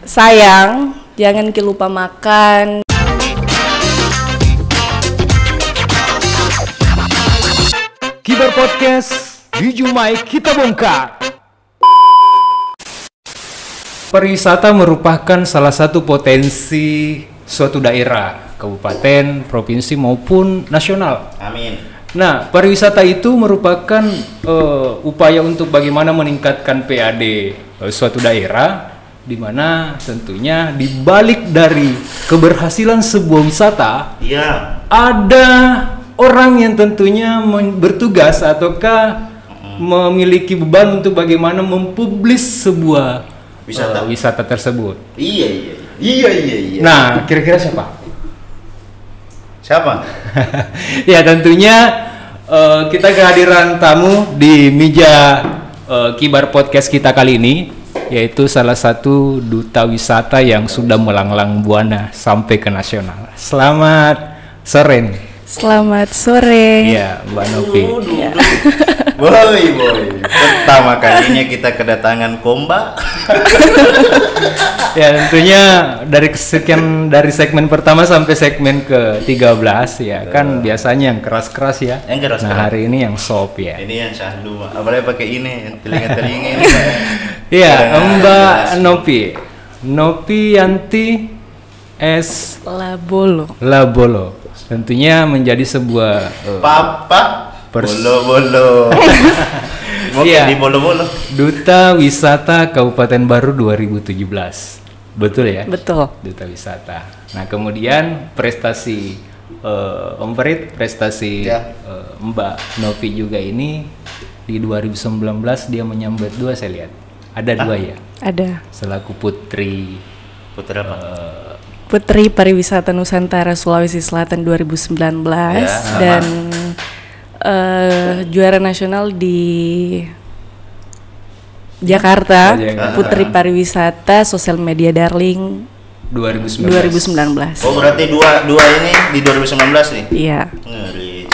Sayang, jangan lupa makan. Kibar Podcast, di Jumai kita bongkar. Pariwisata merupakan salah satu potensi suatu daerah, kabupaten, provinsi maupun nasional. Amin. Nah, pariwisata itu merupakan upaya untuk bagaimana meningkatkan PAD suatu daerah, di mana tentunya di balik dari keberhasilan sebuah wisata, Iya. ada orang yang tentunya bertugas ataukah memiliki beban untuk bagaimana mempublis sebuah wisata tersebut. Iya. Nah, kira-kira siapa? Siapa? Ya, tentunya kita kehadiran tamu di meja Kibar Podcast kita kali ini, yaitu salah satu duta wisata yang sudah melanglang buana sampai ke nasional. Selamat sore. Selamat sore. Iya, Mbak Novi. Boy. Pertama kalinya kita kedatangan Komba. Ya, tentunya dari segmen pertama sampai segmen ke-13 ya, kan biasanya yang keras-keras ya. Yang keras-keras. Nah, hari ini yang soft ya. Ini yang syahdu, apalagi pakai ini telinga-telinga ini. Iya, Mbak Novi Yanti S. Labolo. Tentunya menjadi sebuah Papa bolo-bolo. Iya. Di bolo-bolo. Duta Wisata Kabupaten Baru 2017. Betul ya? Betul. Duta Wisata. Nah, kemudian prestasi Om Farid, prestasi Ya. Mbak Novi juga ini di 2019 dia menyambat 2, saya lihat. Ada 2 ya? Ada Selaku Putri Putra apa? Putri Pariwisata Nusantara Sulawesi Selatan 2019 Ya. dan juara nasional di Jakarta, Putri Pariwisata Sosial Media Darling 2019. Oh, berarti dua ini di 2019 nih. Iya. Ngeri.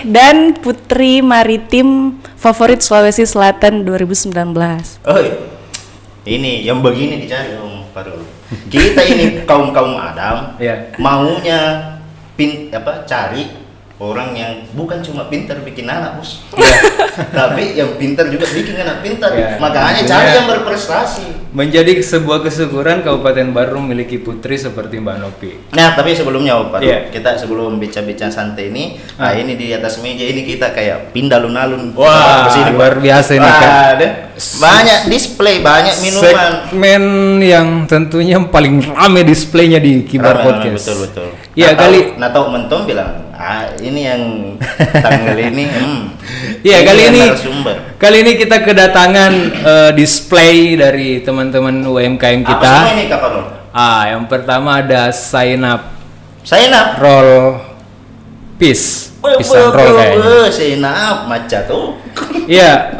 Dan Putri Maritim Favorit Sulawesi Selatan 2019. Oh, ini yang begini dicari Om Farul. Kita ini kaum Adam, Ya. maunya cari orang yang bukan cuma pintar bikin anak, Bos. Tapi yang pintar juga bikin anak pintar. Ya, Makanya tentunya cari yang berprestasi. menjadi sebuah kesyukuran Kabupaten Baru memiliki putri seperti Mbak Novi. Nah, tapi sebelumnya Om Farul, Iya. kita sebelum bicara santai ini, ini di atas meja ini kita kayak pindah alun-alun. Wah, Kesini, luar Pak. biasa ini kan. Ada banyak display, banyak minuman. Segmen yang tentunya paling rame displaynya di Kibar Rame, Podcast. betul. Iya, Nato Mentom bilang, ini yang tanggal ini. Iya, narasumber. kali ini kita kedatangan display dari teman-teman UMKM Apa kita. semua ini kapan lo? Yang pertama ada Sainap Sainap. roll pisang roll kayaknya. Sainap maca tuh. Iya,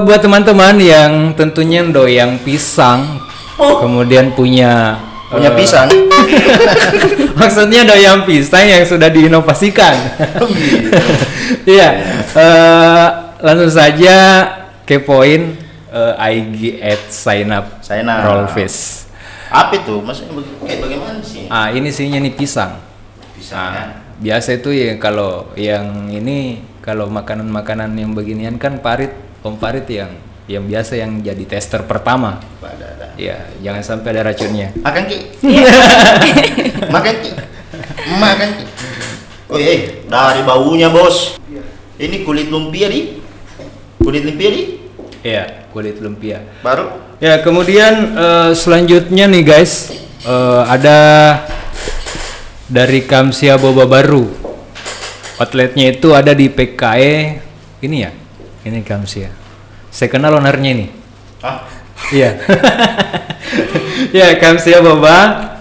buat teman-teman yang tentunya doyan pisang, kemudian punya Pisang. maksudnya doyan pisang yang sudah diinovasikan. Iya, langsung saja kepoin IG @sainap rollfish. Apa itu? Maksudnya kayak bagaimana sih? Ini isinya nih pisang. Pisangnya. Biasa itu ya kalau yang ini, kalau makanan-makanan yang beginian kan Om Farid yang biasa yang jadi tester pertama. Ada. Ya, jangan sampai ada racunnya. Makan Ki. Makan Ki. Oh dari baunya Bos. Ini kulit lumpia di. Iya, kulit lumpia. Baru. Ya, kemudian selanjutnya nih guys, ada dari Kamsia Boba Baru. Outletnya itu ada di PKE ini ya. Ini Kamsia. Saya kenal ownernya ini. Iya. Ya, Kamsia Boba.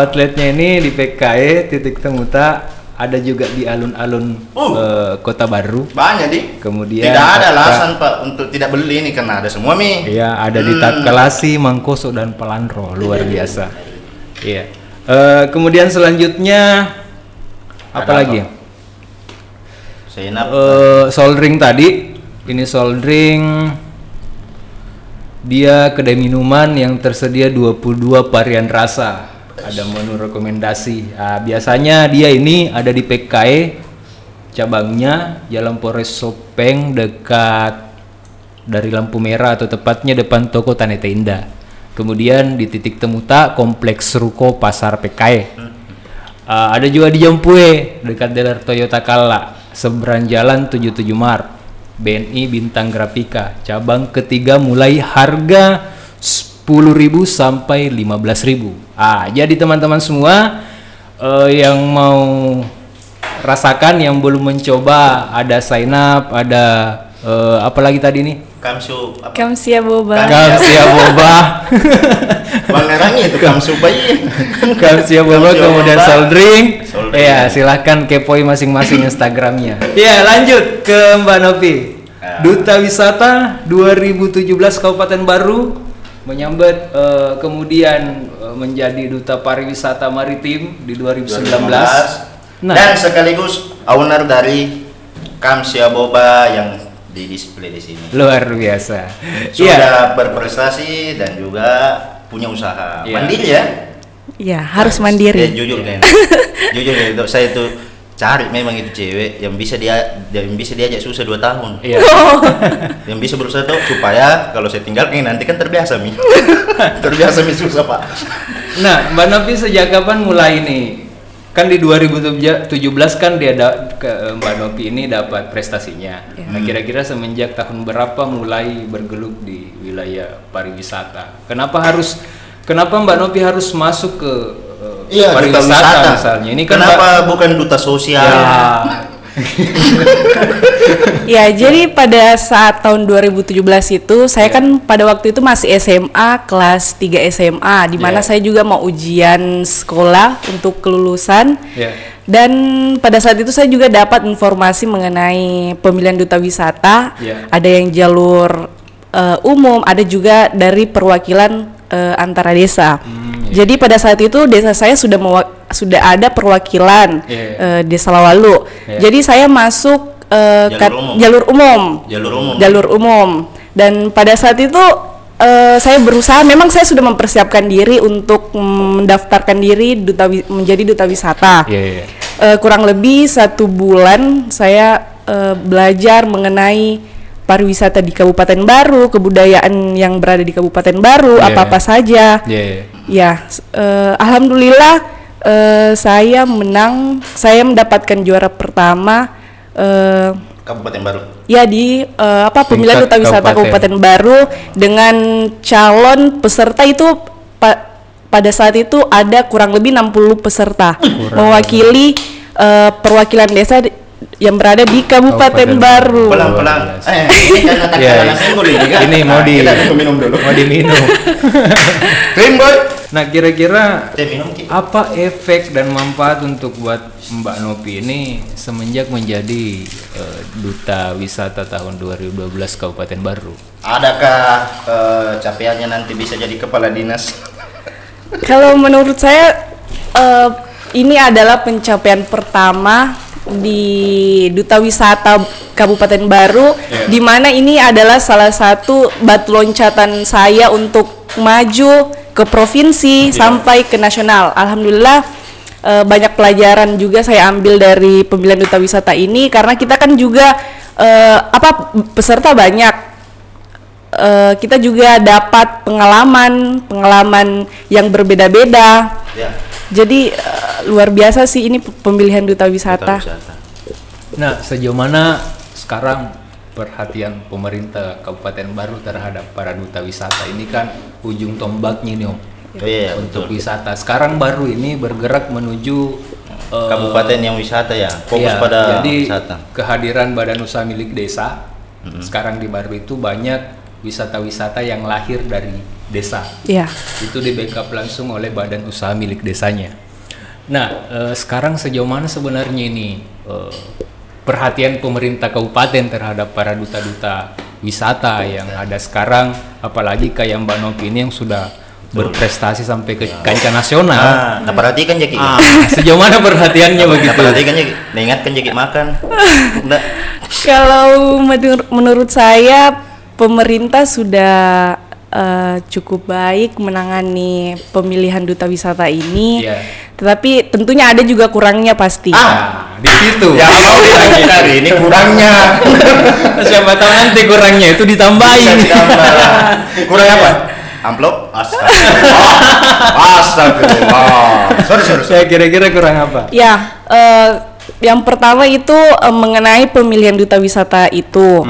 Outletnya ini di PKE titik temuta, ada juga di alun-alun Kota Baru. Banyak di. Kemudian Tidak ada alasan Pak untuk tidak beli ini karena ada semua Mi. Iya, ada di Takalasi, Mangkoso dan Pelandro, luar biasa. Iya. Kemudian selanjutnya apa lagi? Sainap. Soldring tadi. Ini soldring Dia kedai minuman yang tersedia 22 varian rasa. Ada menu rekomendasi. Biasanya dia ini ada di PKE cabangnya Jalan Polres Sopeng dekat dari lampu merah atau tepatnya depan toko Taneta Indah. Kemudian di titik temuta Kompleks Ruko Pasar PKE. Ada juga di Jampue dekat dealer Toyota Kalla, seberang Jalan 77 Mart. BNI Bintang Grafika, cabang ketiga mulai harga 10.000 sampai 15.000. Jadi teman-teman semua yang mau rasakan, yang belum mencoba, ada sign up, ada apa lagi tadi nih? Kamsia boba. Kamsia boba. Bangarangnya itu kamsu bayi. Kamsia boba, kemudian soul drink. Ya, silahkan kepoin masing-masing Instagramnya. Ya, lanjut ke Mbak Novi. Duta Wisata 2017 Kabupaten Baru menyambut kemudian menjadi Duta Pariwisata Maritim di 2019. Dan sekaligus owner dari Kamsia Boba yang di display di sini. Luar biasa. Sudah berprestasi dan juga punya usaha. Mandiri ya? Iya, harus mandiri. Jujur kan. Jujur ya, saya itu cari memang itu cewek yang bisa diajak susah 2 tahun. Iya. Yang bisa berusaha tuh supaya kalau saya tinggalkan nanti kan terbiasa mi. Terbiasa mi susah, Pak. Nah, Mbak Novi sejak kapan mulai nih? Kan di 2017 kan Mbak Novi ini dapat prestasinya. Nah, kira-kira semenjak tahun berapa mulai bergelut di wilayah pariwisata? Kenapa Mbak Novi harus masuk ke pariwisata misalnya? Ini kan kenapa bukan duta sosial? Ya, jadi pada saat tahun 2017 itu saya kan pada waktu itu masih SMA, kelas 3 SMA, di mana saya juga mau ujian sekolah untuk kelulusan. Dan pada saat itu saya juga dapat informasi mengenai pemilihan duta wisata. Ada yang jalur umum, ada juga dari perwakilan antara desa. Jadi pada saat itu desa saya sudah ada perwakilan Desa Lawalu. Jadi saya masuk jalur umum. Dan pada saat itu saya berusaha, memang saya sudah mempersiapkan diri untuk mendaftarkan diri menjadi duta wisata. Kurang lebih 1 bulan saya belajar mengenai pariwisata di Kabupaten Baru, kebudayaan yang berada di Kabupaten Baru, apa-apa saja. Alhamdulillah saya menang, saya mendapatkan juara pertama Kabupaten Baru. Ya, di pemilihan duta wisata Kabupaten Baru dengan calon peserta itu pada saat itu ada kurang lebih 60 peserta mewakili perwakilan desa yang berada di Kabupaten Baru. Pelan-pelan. Ini kan kata-kata senggol ini kan. Ini mau diminum dulu. Mau diminum. Krim boy. Nah, kira-kira apa efek dan manfaat untuk buat Mbak Novi ini semenjak menjadi Duta Wisata tahun 2012 Kabupaten Baru? Adakah capaiannya nanti bisa jadi kepala dinas? Kalau menurut saya ini adalah pencapaian pertama di Duta Wisata Kabupaten Baru, di mana ini adalah salah satu batu loncatan saya untuk maju ke provinsi sampai ke nasional. Alhamdulillah banyak pelajaran juga saya ambil dari pemilihan Duta Wisata ini, karena kita kan juga peserta banyak. Kita juga dapat pengalaman yang berbeda-beda. Jadi luar biasa sih ini pemilihan Duta Wisata. Nah, sejauh mana sekarang perhatian pemerintah Kabupaten Baru terhadap para duta wisata? Ini kan ujung tombaknya nih Om. Untuk wisata. Sekarang Baru ini bergerak menuju kabupaten yang wisata ya, fokus pada jadi wisata. Kehadiran badan usaha milik desa. Sekarang di Baru itu banyak wisata-wisata yang lahir dari desa. Itu di backup langsung oleh badan usaha milik desanya. Nah, sekarang sejauh mana sebenarnya ini perhatian pemerintah kabupaten terhadap para duta-duta wisata yang ada sekarang, apalagi kayak Mbak Novi ini yang sudah berprestasi sampai ke kancah nasional. Nah, perhatikan Jeki. Sejauh mana perhatiannya begitu? Perhatikan Jeki, ingatkan Jeki makan. Kalau menurut saya pemerintah sudah cukup baik menangani pemilihan duta wisata ini. Iya. Tetapi tentunya ada juga kurangnya pasti. Nah, di situ. Ya mau ditanya ini kurangnya. Siapa tahu nanti kurangnya itu ditambahin. Bisa ditambah. Kurang apa? Amplop? Astagfirullah. Sorry. Saya kira-kira kurang apa? Ya, yang pertama itu mengenai pemilihan duta wisata itu,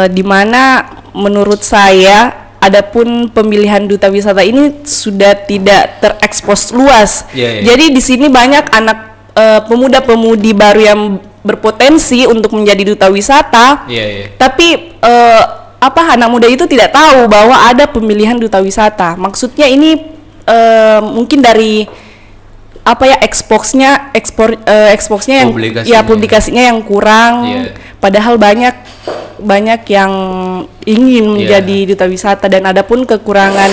di mana menurut saya, adapun pemilihan duta wisata ini sudah tidak terekspos luas. Jadi di sini banyak anak pemuda-pemudi baru yang berpotensi untuk menjadi duta wisata, tapi anak muda itu tidak tahu bahwa ada pemilihan duta wisata. Maksudnya ini mungkin dari exposnya yang publikasinya yang kurang. Padahal banyak yang ingin menjadi duta wisata, dan ada pun kekurangan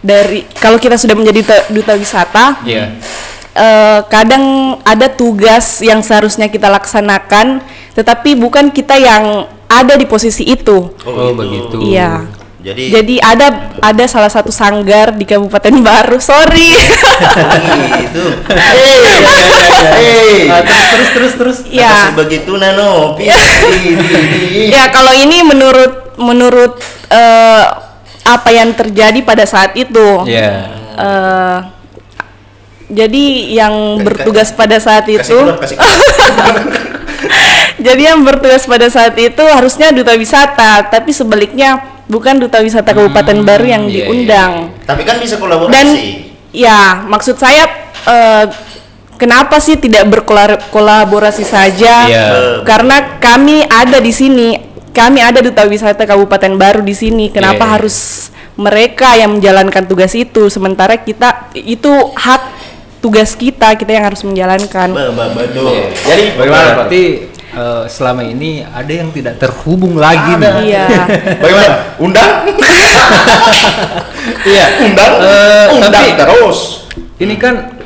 dari kalau kita sudah menjadi duta wisata. Kadang ada tugas yang seharusnya kita laksanakan, tetapi bukan kita yang ada di posisi itu. Begitu. Iya. Jadi ada salah satu sanggar di Kabupaten Baru. Sorry. Itu. Terus. Ya. Begitu Nano. Ya, kalau ini menurut apa yang terjadi pada saat itu. Jadi yang bertugas pada saat itu, jadi yang bertugas pada saat itu harusnya duta wisata, tapi sebaliknya bukan duta wisata Kabupaten Baru yang diundang. Tapi kan bisa kolaborasi. Dan ya, maksud saya kenapa sih tidak berkolaborasi saja? Karena kami ada di sini, kami ada duta wisata Kabupaten Baru di sini. Kenapa harus mereka yang menjalankan tugas itu, sementara kita itu hak tugas kita yang harus menjalankan. Betul. Jadi bagaimana? Berarti selama ini ada yang tidak terhubung lagi nih. Iya. Bagaimana? Undang? Iya. Undang terus. Ini kan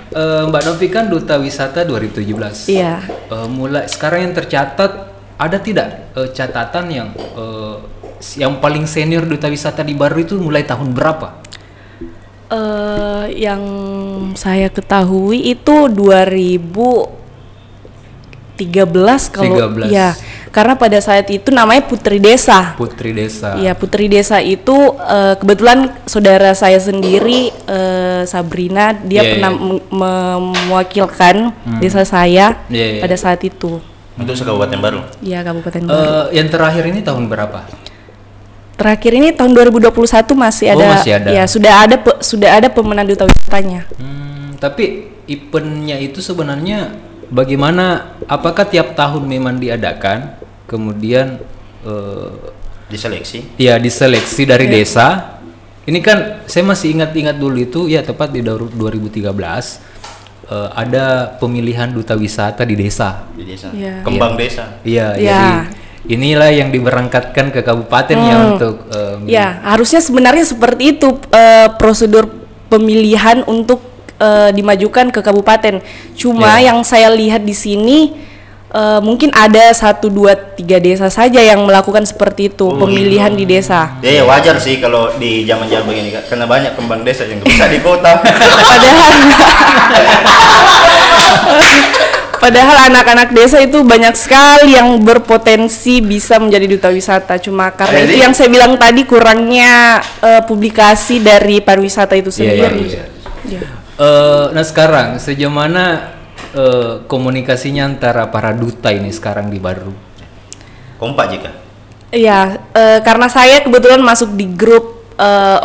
Mbak Novi kan duta wisata 2017. Iya. Mulai sekarang yang tercatat ada tidak catatan yang paling senior duta wisata di Baru itu mulai tahun berapa? Yang saya ketahui itu 2013 kalau 13. ya, karena pada saat itu namanya Putri Desa. Iya, Putri Desa itu kebetulan saudara saya sendiri, Sabrina, dia pernah mewakilkan desa saya pada saat itu. Untuk Kabupaten Baru. Iya, Kabupaten Baru. Yang terakhir ini tahun berapa? Terakhir ini tahun 2021 masih ada. Ya, sudah ada pemenang duta wisatanya. Tapi eventnya itu sebenarnya bagaimana? Apakah tiap tahun memang diadakan? Kemudian diseleksi? Iya, diseleksi dari desa. Ini kan saya masih ingat dulu itu, ya tepat di 2013 ada pemilihan duta wisata di desa. Kembang desa. Iya. Jadi inilah yang diberangkatkan ke kabupaten untuk harusnya sebenarnya seperti itu prosedur pemilihan untuk dimajukan ke kabupaten. Cuma yang saya lihat di sini mungkin ada 1, 2, 3 desa saja yang melakukan seperti itu, pemilihan di desa. Ya wajar sih kalau di zaman-zaman begini, karena banyak kembang desa yang bisa di kota. Padahal anak-anak desa itu banyak sekali yang berpotensi bisa menjadi duta wisata. Cuma karena itu yang saya bilang tadi, kurangnya publikasi dari pariwisata itu sendiri. Nah sekarang sejauh mana komunikasinya antara para duta ini sekarang di Baru? Kompak jika? Iya, karena saya kebetulan masuk di grup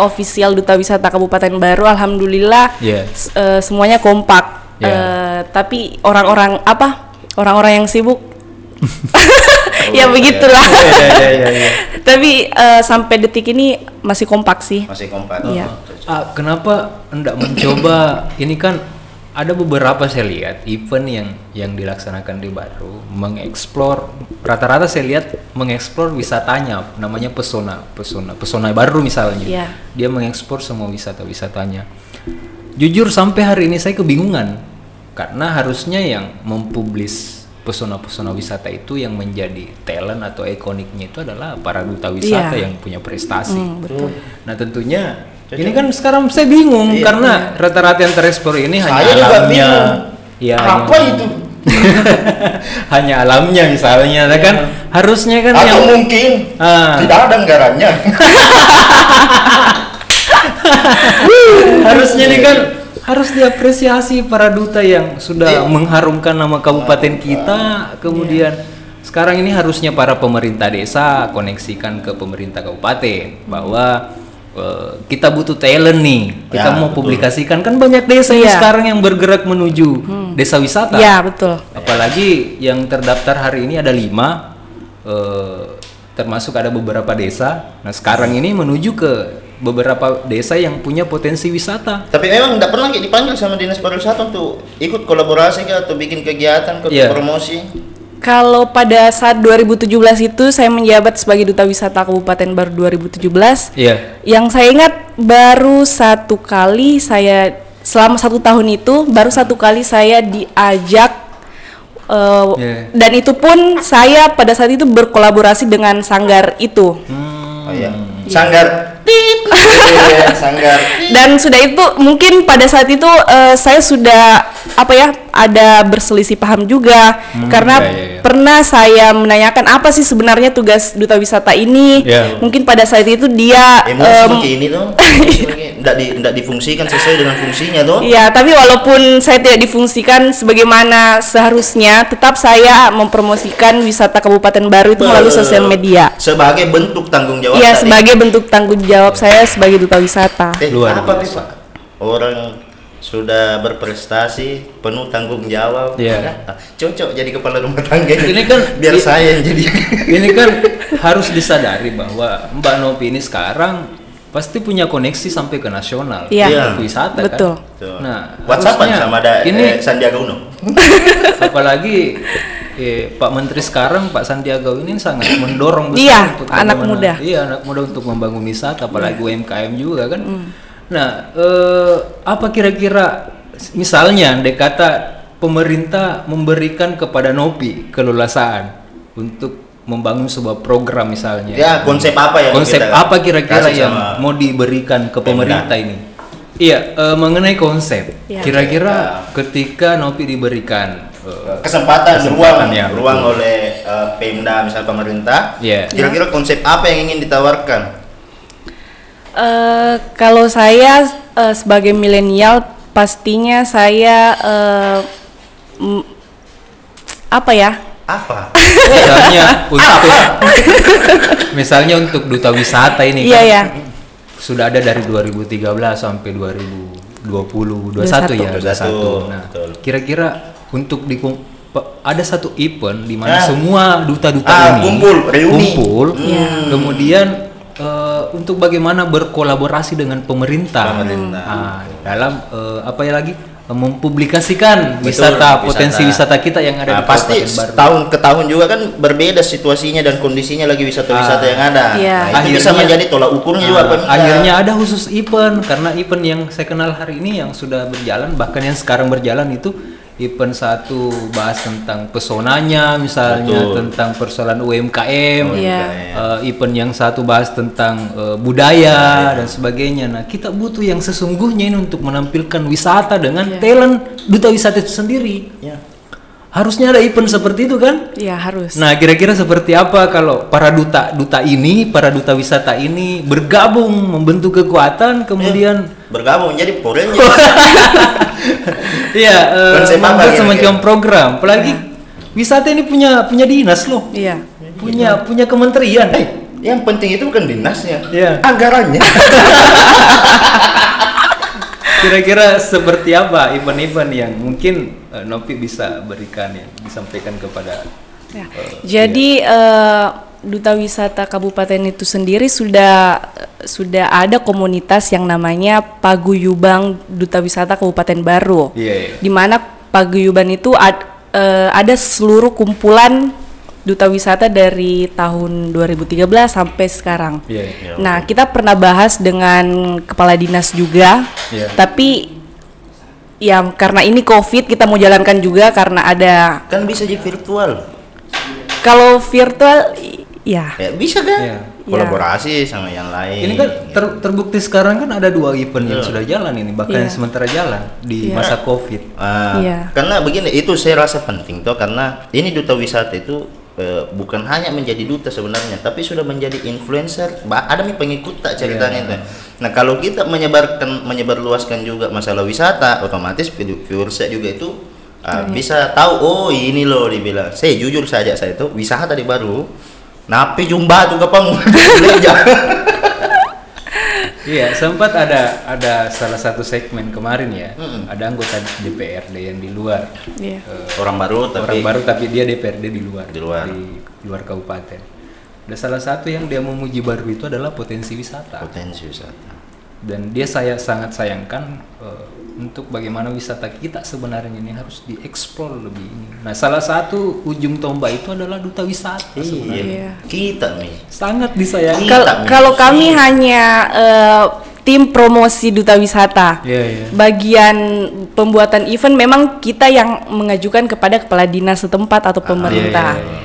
official Duta Wisata Kabupaten Baru. Alhamdulillah semuanya kompak. Tapi orang-orang yang sibuk ya begitulah. Tapi sampai detik ini masih kompak sih. Masih kompak. Iya. Kenapa enggak mencoba? Ini kan ada beberapa saya lihat event yang dilaksanakan di Baru mengeksplor, rata-rata saya lihat mengeksplor wisatanya, namanya pesona Baru misalnya. Dia mengeksplor semua wisatanya. Jujur sampai hari ini saya kebingungan, karena harusnya yang mempublis pesona-pesona wisata itu yang menjadi talent atau ikoniknya itu adalah para duta wisata yang punya prestasi. Betul. Nah tentunya ini kan sekarang saya bingung karena rata-rata yang terekspor ini hanya Saya juga alamnya. bingung. Ya, Apa itu? hanya alamnya misalnya, kan harusnya kan Atau yang mungkin tidak ada anggarannya. harusnya nih kan harus diapresiasi para duta yang sudah mengharumkan nama kabupaten kita. Kemudian sekarang ini harusnya para pemerintah desa koneksikan ke pemerintah kabupaten bahwa kita butuh talent nih, kita mau publikasikan. Kan banyak desa yang sekarang yang bergerak menuju desa wisata. Iya, betul. Apalagi yang terdaftar hari ini ada 5, termasuk ada beberapa desa. Nah sekarang ini menuju ke beberapa desa yang punya potensi wisata. Tapi memang tidak pernah dipanggil sama dinas pariwisata untuk ikut kolaborasi atau bikin kegiatan atau promosi. Kalau pada saat 2017 itu saya menjabat sebagai Duta Wisata Kabupaten Baru 2017. Yang saya ingat baru 1 kali saya selama 1 tahun itu baru 1 kali saya diajak dan itu pun saya pada saat itu berkolaborasi dengan sanggar itu. Sanggar. Sanggar. Dan sudah itu mungkin pada saat itu saya sudah ada berselisih paham juga karena pernah saya menanyakan apa sih sebenarnya tugas duta wisata ini. Mungkin pada saat itu dia ini tuh tidak difungsikan sesuai dengan fungsinya tuh. Iya, tapi walaupun saya tidak difungsikan sebagaimana seharusnya, tetap saya mempromosikan wisata Kabupaten Baru itu melalui sosial media. Sebagai bentuk tanggung jawab. Iya, sebagai bentuk tanggung jawab saya sebagai duta wisata. Luar apa biasa. Pak? Orang sudah berprestasi, penuh tanggung jawab. Cocok jadi kepala rumah tangga. Ini kan biar saya yang jadi. Ini kan harus disadari bahwa Mbak Nopi ini sekarang pasti punya koneksi sampai ke nasional, wisata. Betul. Kan. Nah, WhatsAppan sama ada ini Sandiaga Uno. Apalagi Pak Menteri sekarang Pak Sandiaga ini sangat mendorong besar untuk anak muda. Iya, anak muda untuk membangun wisata, apalagi UMKM juga kan. Nah, apa kira-kira misalnya andai kata pemerintah memberikan kepada Nopi keleluasaan untuk membangun sebuah program misalnya. Konsep apa yang apa kira-kira yang mau diberikan ke pemerintah ini? Iya, mengenai konsep. Kira-kira ketika Nopi diberikan kesempatan ruang oleh Pemda misal pemerintah, kira-kira konsep apa yang ingin ditawarkan? Kalau saya sebagai milenial pastinya saya misalnya untuk duta wisata ini sudah ada dari 2013 sampai 2021 ya. Nah, kira-kira untuk ada satu event di mana semua duta-duta ini kumpul, kemudian untuk bagaimana berkolaborasi dengan pemerintah. Dalam mempublikasikan wisata, potensi wisata kita yang ada di pasti tahun ke tahun juga kan berbeda situasinya dan kondisinya lagi wisata-wisata yang ada. Nah, itu bisa menjadi tolak ukurnya juga. Akhirnya ada khusus event, karena event yang saya kenal hari ini yang sudah berjalan, bahkan yang sekarang berjalan itu event satu bahas tentang pesonanya misalnya, tentang persoalan UMKM, event yang satu bahas tentang budaya dan sebagainya. Nah, kita butuh yang sesungguhnya ini untuk menampilkan wisata dengan talent duta wisata itu sendiri. Harusnya ada event seperti itu kan? Iya, harus. Nah, kira-kira seperti apa kalau para duta wisata ini bergabung membentuk kekuatan, kemudian bergabung jadi Porennya. membuat semacam program. Apalagi wisata ini punya dinas loh. Punya kementerian. Yang penting itu bukan dinasnya, anggarannya. Kira-kira seperti apa event-event yang mungkin Nopi bisa berikan, yang disampaikan kepada jadi Duta Wisata Kabupaten itu sendiri sudah ada komunitas yang namanya Paguyuban Duta Wisata Kabupaten Baru. Di mana Paguyuban itu ada seluruh kumpulan duta wisata dari tahun 2013 sampai sekarang. Nah, kita pernah bahas dengan kepala dinas juga, tapi ya karena ini COVID kita mau jalankan juga karena ada Kan bisa jadi virtual. kalau virtual ya Ya bisa kan? Iya. Kolaborasi sama yang lain. Ini kan terbukti sekarang kan ada 2 event yang Iya. sudah jalan ini, bahkan Iya. yang sementara jalan di Iya. masa COVID. Iya. Karena begini, itu saya rasa penting toh, karena ini duta wisata itu bukan hanya menjadi duta sebenarnya, tapi sudah menjadi influencer. Ada nih pengikut tak ceritanya Iya. itu. Nah kalau kita menyebarluaskan juga masalah wisata, otomatis viewersnya juga itu bisa tahu. Oh ini loh dibilang. Saya jujur saja, saya itu wisata tadi baru. Napi jumba tuh kapang. Iya, sempat ada salah satu segmen kemarin ya, Mm-mm. ada anggota DPRD yang di luar, Iya. Orang baru tapi dia DPRD di luar, Di luar. di luar kabupaten. Dan salah satu yang dia memuji baru itu adalah potensi wisata. potensi wisata. Dan dia sangat sayangkan untuk bagaimana wisata kita sebenarnya ini harus dieksplor lebih ini. Nah, salah satu ujung tombak itu adalah duta wisata Iya. sebenarnya. Kita nih. Sangat disayangkan. Kita Kalau kami sih. hanya tim promosi duta wisata. Iya, iya. Bagian pembuatan event memang kita yang mengajukan kepada kepala dinas setempat atau pemerintah. Iya,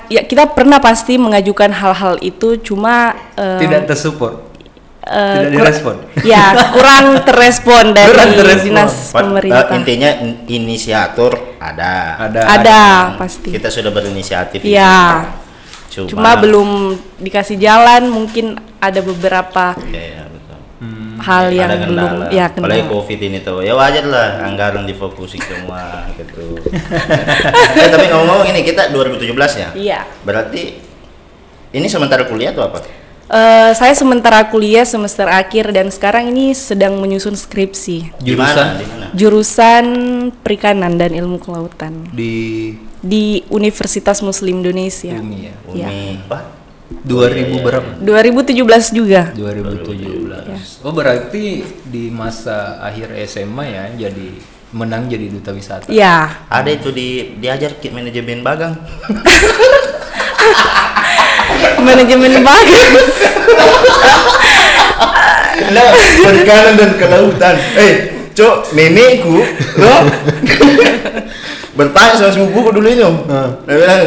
Ya kita pernah pasti mengajukan hal-hal itu, cuma Tidak tersupport. Tidak kur- direspon. Ya kurang terrespon dari Kurang terespon. dinas pemerintah. Intinya inisiator ada. Ada pasti. Kita sudah berinisiatif. Ya. Itu. Cuma belum dikasih jalan, mungkin ada beberapa Ya, betul. hal yang Ada belum kendala. ya Apalagi kendala. COVID ini tuh. Ya wajar lah anggaran difokusin semua gitu. Tapi ngomong-ngomong ini kita 2017 ya. Iya. Berarti ini sementara kuliah atau apa? Saya sementara kuliah semester akhir dan sekarang ini sedang menyusun skripsi. Di mana? Jurusan Di mana? Jurusan Perikanan dan Ilmu Kelautan di Universitas Muslim Indonesia. Umi ya. Iya. Umi apa? 2000 berapa? 2017 juga. 2017. Oh, berarti di masa akhir SMA ya menang jadi duta wisata. Ya. Ada itu diajar manajemen bagang. Manajemen bagan. Nah, perikanan dan kelautan. Cok, nenekku, loh, bertanya sama sepupuku dulu ini, dia bilang,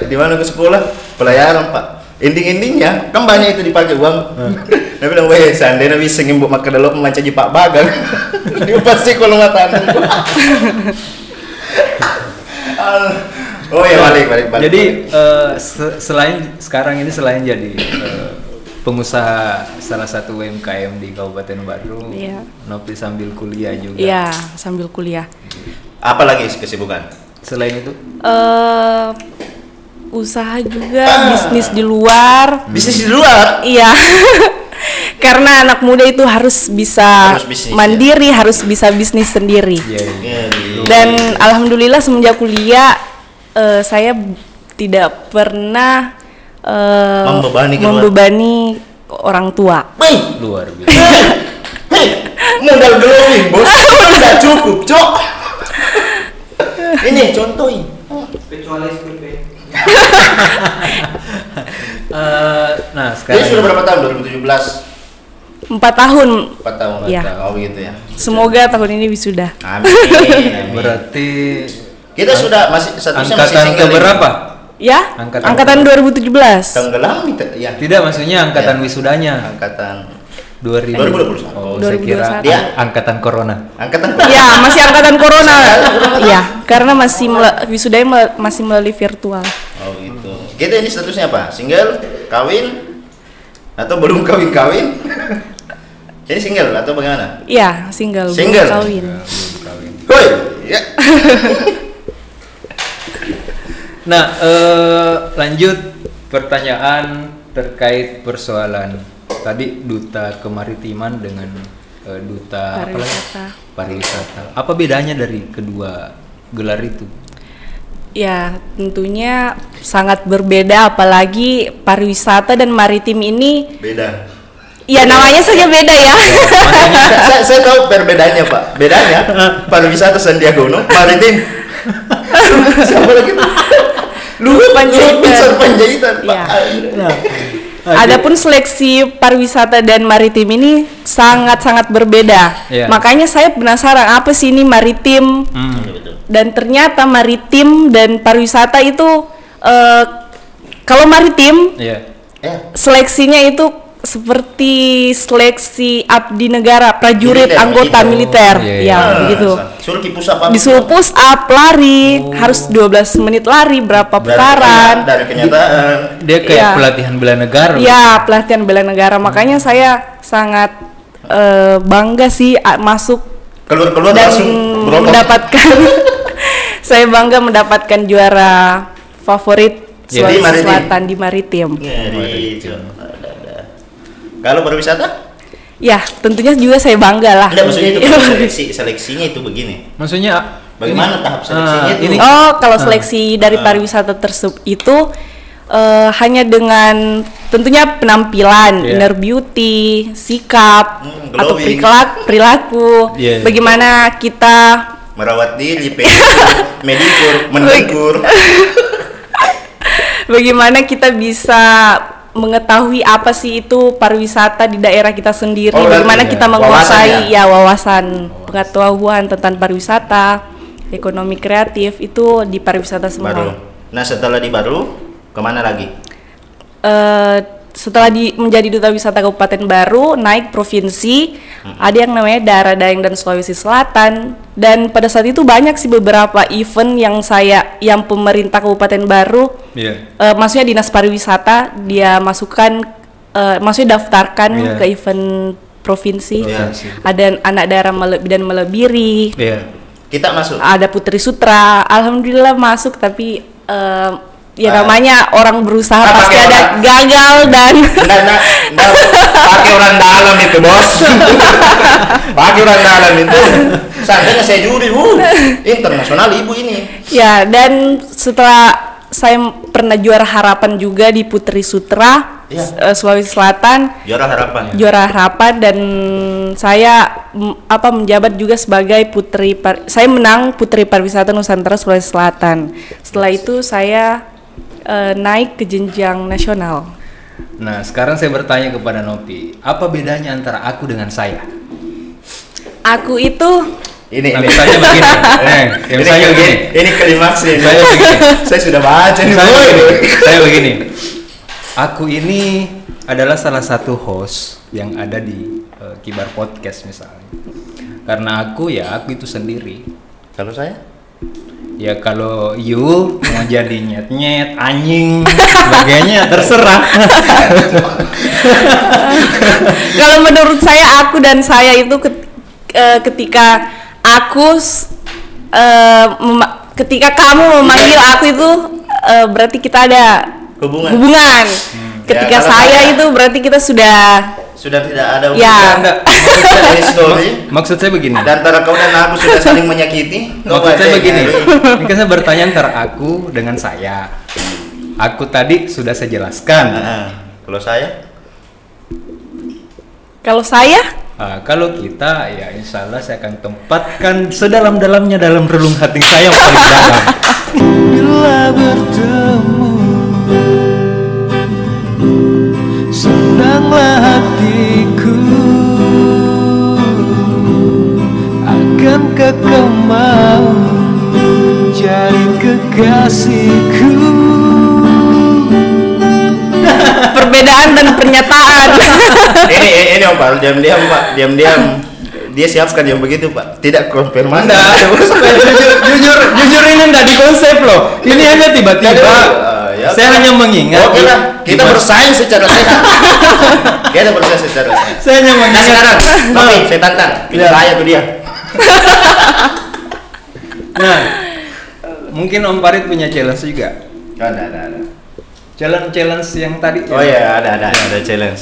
di mana ke sekolah? Pelayaran Pak. Ending-endingnya kan banyak itu dipakai uang. Dia bilang, weh, seandainya bisa ngimbuk makan dalam memanca Pak Bagang. Dia pasti kalau matanan. Oh ya, balik. Jadi selain jadi pengusaha salah satu UMKM di Kabupaten Badung, Iya. Nopi sambil kuliah juga. Iya, sambil kuliah. Apa lagi kesibukan? Selain itu, Usaha juga, bisnis di luar. Bisnis di luar? Iya. Karena anak muda itu harus bisa Harus bisnis, mandiri, harus bisa bisnis sendiri. ya, Iya, di- Dan alhamdulillah semenjak kuliah saya tidak pernah Membebani keluarga. membebani orang tua. Wih, luar biasa. hei, modal glowing bos, tidak cukup, cok. Ini contohin. Nah, Jadi sekarang sudah berapa tahun? 2017? 4 tahun. 4 tahun. Iya. Oh gitu ya. Semoga tahun ini wisuda. Amin. Amin. berarti Kita sudah masih statusnya masih angkatan single ke berapa? Ya? Angkatan- 2017. Tenggelam ya. Tidak, maksudnya angkatan Ya. wisudanya Angkatan 2000. 2021. Oh, saya kira 2021. Dia angkatan corona. angkatan Ya, masih angkatan corona. Iya, karena masih wisudanya masih melalui virtual. Oh gitu. Kita ini statusnya apa? Single, kawin, atau belum kawin-kawin? Ini single atau bagaimana? Iya, single, belum Single. kawin. Belum kawin. Hoi, ya. Nah, lanjut pertanyaan terkait persoalan tadi duta kemaritiman dengan duta apa lagi? Pariwisata. Pariwisata. Apa bedanya dari kedua gelar itu? Ya, tentunya sangat berbeda, apalagi pariwisata dan maritim ini Beda. ya namanya saja beda ya. saya tahu perbedaannya Pak. Bedanya pariwisata Sandiaga Uno, maritim. Siapa lagi? Luhut Panjaitan. Besar Panjaitan Pak. Iya. Adapun seleksi pariwisata dan maritim ini sangat-sangat berbeda. Iya. Makanya saya penasaran apa sih ini maritim? Dan ternyata maritim dan pariwisata itu kalau maritim Iya. seleksinya itu seperti seleksi abdi negara, prajurit, Militer, anggota begitu. militer, Iya, ya iya. begitu. Suruh push up apa? Disuruh push up, lari, harus 12 menit lari, berapa putaran. Dari kenyataan. Dia kayak Iya. pelatihan bela negara. Ya, pelatihan bela negara. Makanya saya sangat bangga sih masuk Keluar dan langsung berotot. mendapatkan saya bangga mendapatkan juara favorit Ya, Sulawesi di maritim. Selatan di maritim. Gitu. Kalau pariwisata? Ya, tentunya juga saya bangga lah. Enggak, maksudnya itu seleksinya itu begini. Maksudnya Bagaimana tahap seleksinya itu? ini Oh, kalau seleksi dari pariwisata tersebut itu hanya dengan tentunya penampilan, Iya. inner beauty, sikap, atau glowing. perilaku. Iya, iya. Bagaimana kita Merawat diri, medikur, mendekur. bagaimana kita bisa mengetahui apa sih itu pariwisata di daerah kita sendiri, Oh, bagaimana berarti kita ya, menguasai wawasan wawasan pengetahuan tentang pariwisata, ekonomi kreatif itu di pariwisata semua. Baru. Nah, setelah di Baru, kemana lagi? Setelah menjadi duta wisata Kabupaten Baru, naik provinsi, ada yang namanya Daerah Daeng dan Sulawesi Selatan, dan pada saat itu banyak sih beberapa event yang pemerintah Kabupaten Baru, Iya. maksudnya dinas pariwisata dia masukkan, maksudnya daftarkan Iya. ke event provinsi. Iya. Ada anak daerah dan melebiri, Iya. Kita masuk. ada Putri Sutra, alhamdulillah masuk, tapi ya namanya orang berusaha pasti pakai ada orang. gagal dan Enggak, pakai orang dalam itu, Bos. Pakai orang dalam itu. Seandainya saya juri, internasional ibu ini. ya, dan setelah saya pernah juara harapan juga di Putri Sutra, Iya. Sulawesi Selatan, Juara harapan. juara harapan, dan saya menjabat juga sebagai saya menang Putri Pariwisata Nusantara Sulawesi Selatan. Setelah itu saya naik ke jenjang nasional. Nah, sekarang saya bertanya kepada Nopi, apa bedanya antara aku dengan saya? Aku itu Ini. Nah, misalnya begini. Misalnya begini. Ini klimaksnya. Saya begini. Saya sudah baca nih. Misalnya boy. begini. Saya begini. Aku ini adalah salah satu host yang ada di Kibar Podcast misalnya. Karena aku itu sendiri. Kalau saya? Ya kalau you mau jadi nyet-nyet, anjing, sebagainya terserah. kalau menurut saya aku dan saya itu ketika ketika kamu memanggil aku itu berarti kita ada hubungan. Ketika Ya, kalau saya itu berarti kita sudah tidak ada Ya. hubungan. Maksud saya begini. Dan antara kau dan aku sudah saling menyakiti. Maksud saya begini. Ini kan saya bertanya antara aku dengan saya. Aku tadi sudah saya jelaskan. Kalau saya? Kalau kita ya insya Allah saya akan tempatkan sedalam-dalamnya dalam relung hati saya yang paling dalam. Bila bertemu, senanglah hatiku. Akankah kau mau jadi kekasihku? perbedaan dan pernyataan. ini Om Pak, diam-diam Pak, diam-diam. Dia siapkan yang begitu Pak, tidak konfirmasi. Jujur ini enggak di konsep loh. Ini hanya tiba-tiba. Saya hanya mengingat. Oke lah, kita bersaing secara sehat. Kita bersaing secara sehat. Saya hanya Nah mengingat. sekarang, Nopi, saya tantang. Pilih saya tuh dia. Nah, mungkin Om Farid punya challenge juga. Ada. Challenge yang tadi. Oh iya, ada challenge.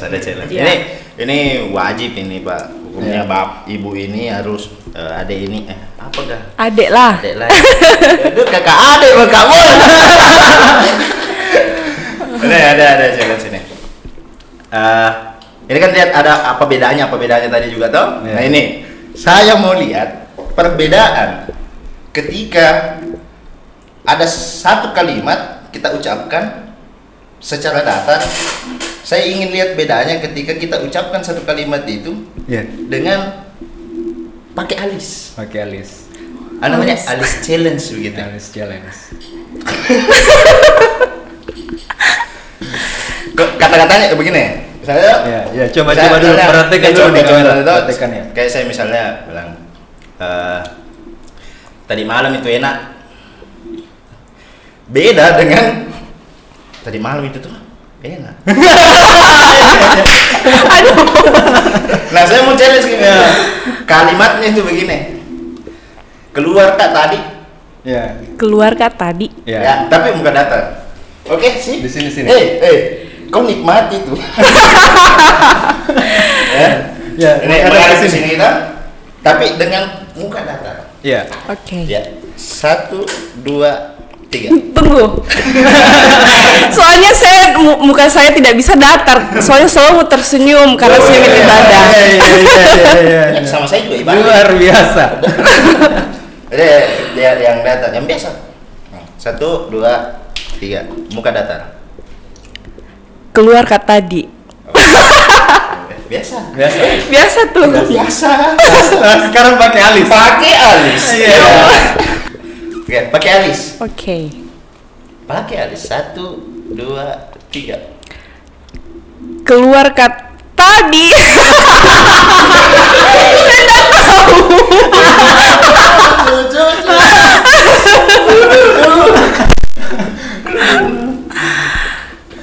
Iya. Ini wajib ini Pak. Hukumnya Iya. bab ibu ini harus adek ini apa dah? Adek lah. Adek lah. Aduh kakak adek mah kamu. Ini ada challenge ini. Ini kan lihat ada apa bedanya tadi juga toh. Iya. Nah ini saya mau lihat perbedaan ketika ada satu kalimat kita ucapkan secara datar saya ingin lihat bedanya ketika kita ucapkan satu kalimat itu dengan pakai alis. Pakai alis. Namanya alis challenge begitu. Alis challenge. Kata-katanya begini. Misalnya, coba dulu perhatikan dulu nih perhatikan ya. Kayak saya misalnya bilang, tadi malam itu enak. Beda dengan tadi malam itu tuh enak. Nah, saya mau challenge gini. Kalimatnya itu begini. Keluar kak tadi. Ya. Keluar kak tadi. Ya, tapi muka datar. Oke, sih. Di sini. Kau nikmati tuh. Ya. Ini mengarah ke sini kita, tapi dengan muka datar. Iya. Oke. Ya. 1, 2, 3. Tunggu. Soalnya muka saya tidak bisa datar. Soalnya selalu tersenyum karena senyum ibadah. Iya. Sama saya juga ibadah. Luar biasa. Dia yang datar, yang biasa. 1, 2, 3. Muka datar. Keluar kak tadi. Biasa tuh. Biasa. Sekarang pakai alis. Iya. Oke, pakai alis. Oke. Pakai alis. 1, 2, 3. Keluar kak tadi. Saya nggak tahu.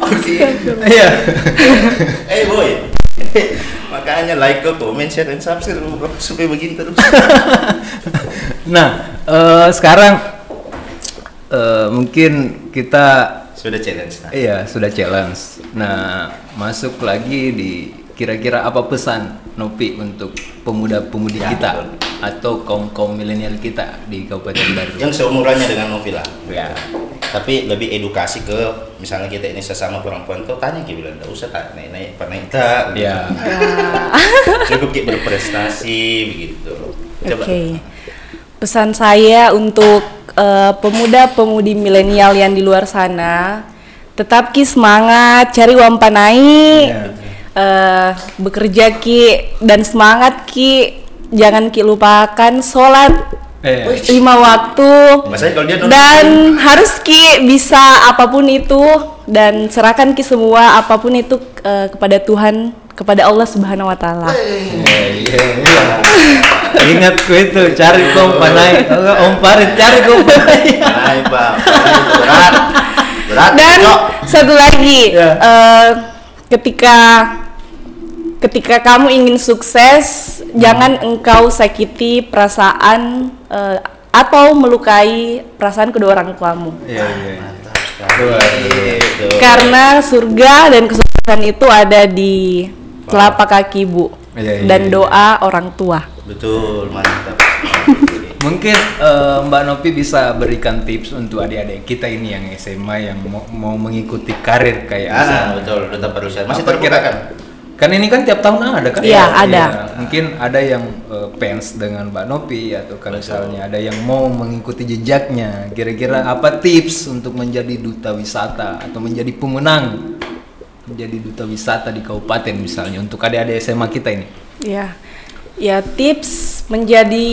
Oke. Iya. Boy. Makanya like, comment, share, dan subscribe bro, supaya begini terus. Nah, sekarang mungkin kita sudah challenge. Iya, sudah challenge. Nah, masuk lagi di kira-kira apa pesan Nopi untuk pemuda-pemudi kita atau kaum milenial kita di Kabupaten Baru yang seumurannya dengan Novi lah. Ya. Tapi lebih edukasi ke misalnya kita ini sesama perempuan tuh tanya gitu bilang, enggak usah naik pernah kita. Ya. Cukup kita berprestasi begitu. Coba. Oke. Pesan saya untuk pemuda-pemudi milenial yang di luar sana, tetap semangat, cari uang panai. Bekerja dan semangat jangan lupakan sholat 5 waktu dan harus bisa apapun itu dan serahkan semua apapun itu kepada Tuhan, kepada Allah Subhanahu Wa Taala. Ingat itu cari kompanai, Om Farid cari kompanai. Dan satu lagi, ketika kamu ingin sukses, jangan engkau sakiti perasaan atau melukai perasaan kedua orang tuamu. Karena surga dan kesuksesan itu ada di telapak kaki ibu dan doa orang tua. Betul, mantap. Mungkin Mbak Nopi bisa berikan tips untuk adik-adik kita ini yang SMA yang mau mengikuti karir kayak betul, tetap berusaha. Masih terbuka kan? Kan ini kan tiap tahun ada kan? Iya, ada. Mungkin ada yang fans dengan Mbak Nopi atau kalau misalnya ada yang mau mengikuti jejaknya. Kira-kira apa tips untuk menjadi duta wisata atau menjadi pemenang menjadi duta wisata di kabupaten misalnya untuk adik-adik SMA kita ini? Ya tips menjadi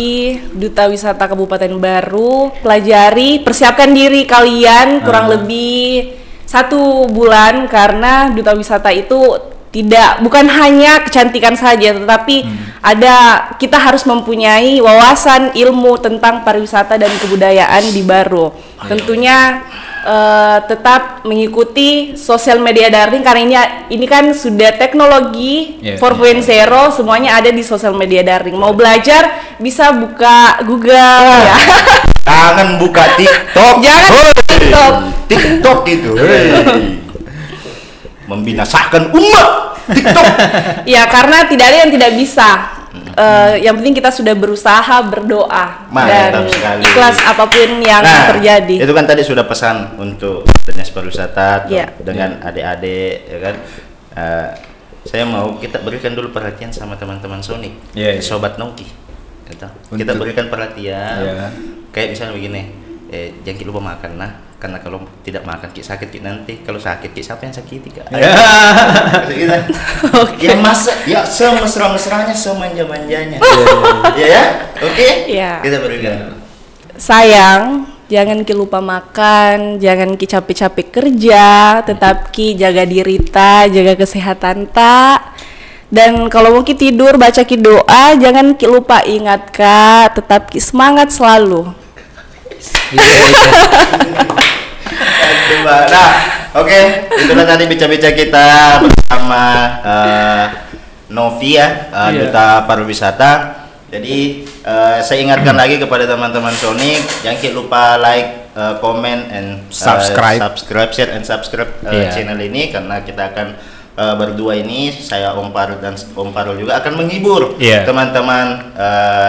duta wisata Kabupaten Baru, pelajari, persiapkan diri kalian kurang lebih 1 bulan karena duta wisata itu bukan hanya kecantikan saja, tetapi kita harus mempunyai wawasan ilmu tentang pariwisata dan kebudayaan di Baru. Tentunya tetap mengikuti sosial media daring karena ini kan sudah teknologi 4.0, semuanya ada di sosial media daring. Mau belajar bisa buka Google ya. Jangan buka TikTok. TikTok itu. Membinasakan umat TikTok. Ya karena tidak ada yang tidak bisa. Yang penting kita sudah berusaha, berdoa dan ikhlas apapun yang terjadi. Itu kan tadi sudah pesan untuk dinas pariwisata dengan adik-adik, ya kan. Saya mau kita berikan dulu perhatian sama teman-teman Sonic, sobat Nongki. Kita berikan perhatian. Kayak misalnya begini, jangan lupa makan. Nah, karena kalau tidak makan ki sakit ki nanti, kalau sakit ki siapa yang sakiti kak? Ya. Kita ya masa ya semesra-mesranya semanja-manjanya. Ya, oke? Iya. Kita berikan. Sayang, jangan ki lupa makan, jangan ki capek-capek kerja, tetap ki jaga diri ta, jaga kesehatan ta. Dan kalau mau ki tidur, baca ki doa, jangan ki lupa ingat kak, tetap ki semangat selalu. Nah, oke, itulah tadi bicara-bicara kita bersama Novi ya, Duta Pariwisata. Jadi saya ingatkan lagi kepada teman-teman Sonic, jangan lupa like, comment, and Subscribe, share and subscribe channel ini, karena kita akan berdua ini, saya Om Parul dan Om Parul juga akan menghibur teman-teman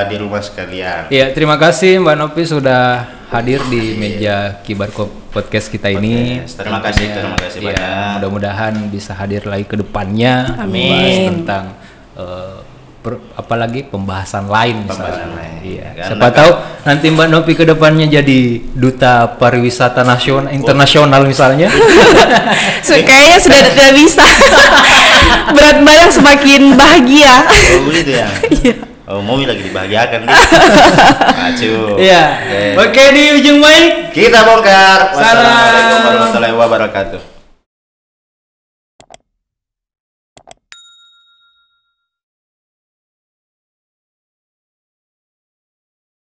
di rumah sekalian. Iya, terima kasih Mbak Novi sudah hadir di meja Kibar Podcast kita ini. Terima kasih banyak. Mudah-mudahan bisa hadir lagi ke depannya. Membahas tentang apalagi pembahasan lain. Iya. Siapa tahu nanti Mbak Novi ke depannya jadi duta pariwisata internasional misalnya. Kayaknya sudah tidak bisa. Berat badan semakin bahagia. Oh gitu ya. Oh, Momi lagi dibahagiakan nih. Acu. Iya. Oke, di ujung mic kita bongkar. Wassalamualaikum warahmatullahi wabarakatuh.